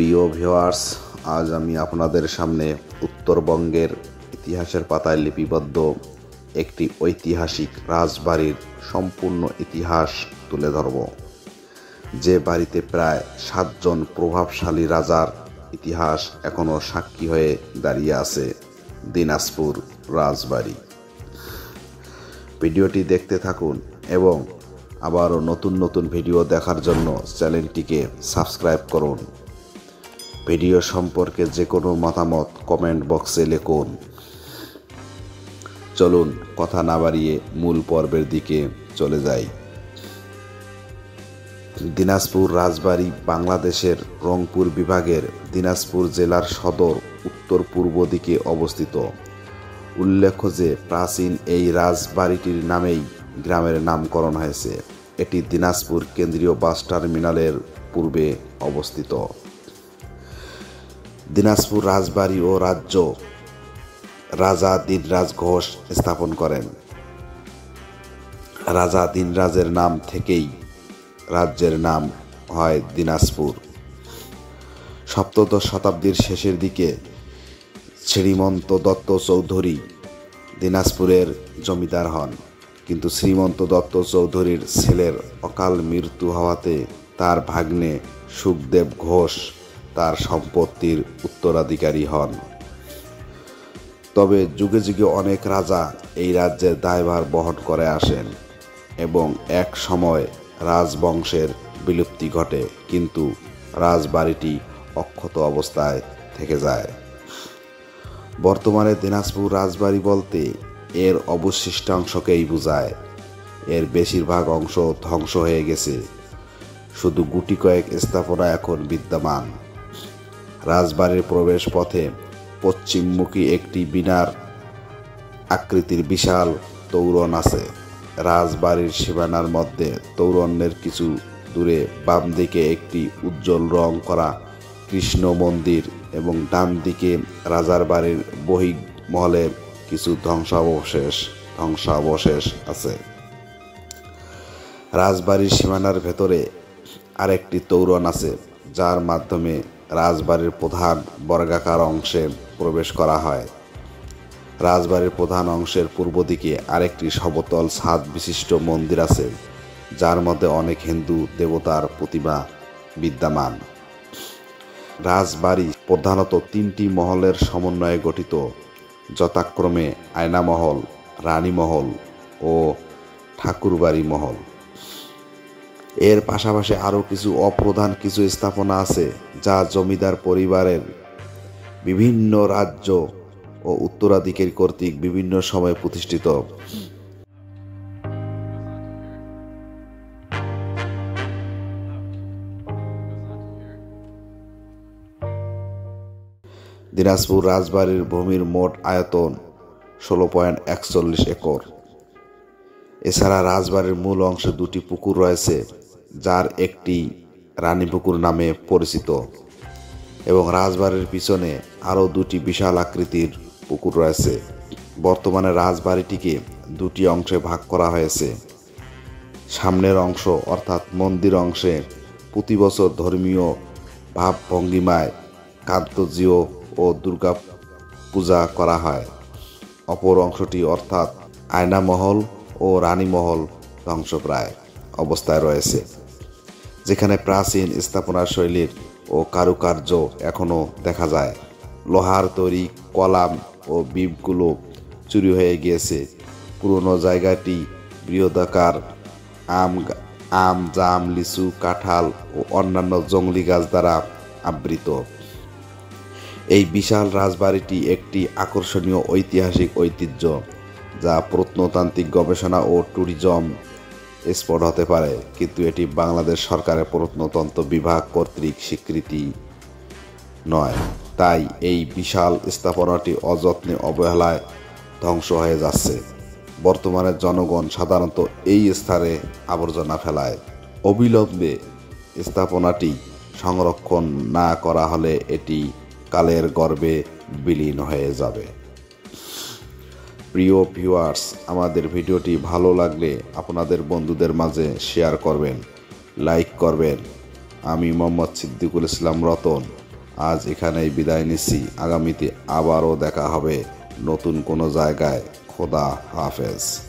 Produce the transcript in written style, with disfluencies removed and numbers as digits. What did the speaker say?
প্রিয় ভিউয়ার্স, আজ আমি আপনাদের সামনে উত্তরবঙ্গের ইতিহাসের পাতায় লিপিবদ্ধ একটি ঐতিহাসিক রাজবাড়ির সম্পূর্ণ ইতিহাস তুলে ধরব। যে বাড়িতে প্রায় 7 জন প্রভাবশালী রাজার ইতিহাস এখনও সাক্ষী হয়ে দাঁড়িয়ে আছে, দিনাজপুর রাজবাড়ি। ভিডিওটি দেখতে থাকুন এবং আবারও নতুন নতুন ভিডিও দেখার জন্য চ্যানেলটিকে সাবস্ক্রাইব করুন। ভিডিও সম্পর্কে যে কোনো মতামত কমেন্ট বক্সে লিখুন। চলুন কথা না বাড়িয়ে মূল পর্বের দিকে চলে যাই। দিনাজপুর রাজবাড়ি বাংলাদেশের রংপুর বিভাগের দিনাজপুর জেলার সদর উত্তর পূর্ব দিকে অবস্থিত। উল্লেখ্য যে প্রাচীন এই রাজবাড়িটির নামেই গ্রামের নামকরণ হয়েছে। এটি দিনাজপুর কেন্দ্রীয় বাস টার্মিনালের পূর্বে অবস্থিত। দিনাজপুর রাজবাড়ি ও রাজ্য রাজা দিনরাজ ঘোষ স্থাপন করেন। রাজা দিনরাজের নাম থেকেই রাজ্যের নাম হয় দিনাজপুর। সপ্তদশ শতাব্দীর শেষের দিকে শ্রীমন্ত দত্ত চৌধুরী দিনাজপুরের জমিদার হন, কিন্তু শ্রীমন্ত দত্ত চৌধুরীর ছেলের অকাল মৃত্যু হওয়াতে তার ভাগ্নে সুখদেব ঘোষ তার সম্পত্তির উত্তরাধিকারী হন। তবে যুগে যুগে অনেক রাজা এই রাজ্যের দায়ভার বহন করে আসেন এবং এক সময় রাজবংশের বিলুপ্তি ঘটে, কিন্তু রাজবাড়িটি অক্ষত অবস্থায় থেকে যায়। বর্তমানে দিনাজপুর রাজবাড়ি বলতে এর অবশিষ্টাংশকেই বোঝায়। এর বেশিরভাগ অংশ ধ্বংস হয়ে গেছে, শুধু গুটি কয়েক স্থাপনা এখন বিদ্যমান। রাজবাড়ির প্রবেশ পথে পশ্চিমমুখী একটি মিনার আকৃতির বিশাল তোরণ আছে। রাজবাড়ির সীমানার মধ্যে তোরণের কিছু দূরে বাম দিকে একটি উজ্জ্বল রং করা কৃষ্ণ মন্দির এবং ডান দিকে রাজার বাড়ির বহির্মহলে কিছু ধ্বংসাবশেষ আছে। রাজবাড়ির সীমানার ভেতরে আরেকটি তোরণ আছে, যার মাধ্যমে রাজবাড়ির প্রধান বর্গাকার অংশে প্রবেশ করা হয়। রাজবাড়ির প্রধান অংশের পূর্ব দিকে আরেকটি সমতল ছাদ বিশিষ্ট মন্দির আছে, যার মধ্যে অনেক হিন্দু দেবতার প্রতিমা বিদ্যমান। রাজবাড়ি প্রধানত 3টি মহলের সমন্বয়ে গঠিত, যথাক্রমে আয়না মহল, রানী মহল ও ঠাকুরবাড়ি মহল। এর পাশাপাশি আরও কিছু অপ্রধান কিছু স্থাপনা আছে, যা জমিদার পরিবারের বিভিন্ন রাজ্য ও উত্তরাধিকারী কর্তৃক বিভিন্ন সময়ে প্রতিষ্ঠিত। দিনাজপুর রাজবাড়ির ভূমির মোট আয়তন 16.41 একর। এছাড়া রাজবাড়ির মূল অংশে 2টি পুকুর রয়েছে, যার একটি রানীপুকুর নামে পরিচিত, এবং রাজবাড়ির পিছনে আরও 2টি বিশাল আকৃতির পুকুর রয়েছে। বর্তমানে রাজবাড়িটিকে 2টি অংশে ভাগ করা হয়েছে। সামনের অংশ অর্থাৎ মন্দির অংশে প্রতি বছর ধর্মীয় ভাবভঙ্গিমায় কান্তজিও ও দুর্গা পূজা করা হয়। অপর অংশটি অর্থাৎ আয়নামহল ও রানীমহল ধ্বংসপ্রায় অবস্থায় রয়েছে, যেখানে প্রাচীন স্থাপনা শৈলীর ও কারুকার্য এখনও দেখা যায়। লোহার তৈরি কলাম ও বিমগুলো চুরি হয়ে গিয়েছে। পুরনো জায়গাটি বৃহদাকার আম, জাম, লিচু, কাঁঠাল ও অন্যান্য জংলি গাছ দ্বারা আবৃত। এই বিশাল রাজবাড়িটি একটি আকর্ষণীয় ঐতিহাসিক ঐতিহ্য, যা প্রত্নতান্ত্রিক গবেষণা ও ট্যুরিজম স্পট হতে পারে, কিন্তু এটি বাংলাদেশ সরকারের প্রত্নতত্ত্ব বিভাগ কর্তৃক স্বীকৃতি নয়। তাই এই বিশাল স্থাপনাটি অযত্নে অবহেলায় ধ্বংস হয়ে যাচ্ছে। বর্তমানে জনগণ সাধারণত এই স্থানে আবর্জনা ফেলায়। অবিলম্বে স্থাপনাটি সংরক্ষণ না করা হলে এটি কালের গর্ভে বিলীন হয়ে যাবে। প্রিয় ভিউয়ার্স, আমাদের ভিডিওটি ভালো লাগলে আপনাদের বন্ধুদের মাঝে শেয়ার করবেন, লাইক করবেন। আমি মোহাম্মদ সিদ্দিকুল ইসলাম রতন। আজ এখানেই বিদায় নিচ্ছি। আগামীতে আবারও দেখা হবে নতুন কোনো জায়গায়। খোদা হাফেজ।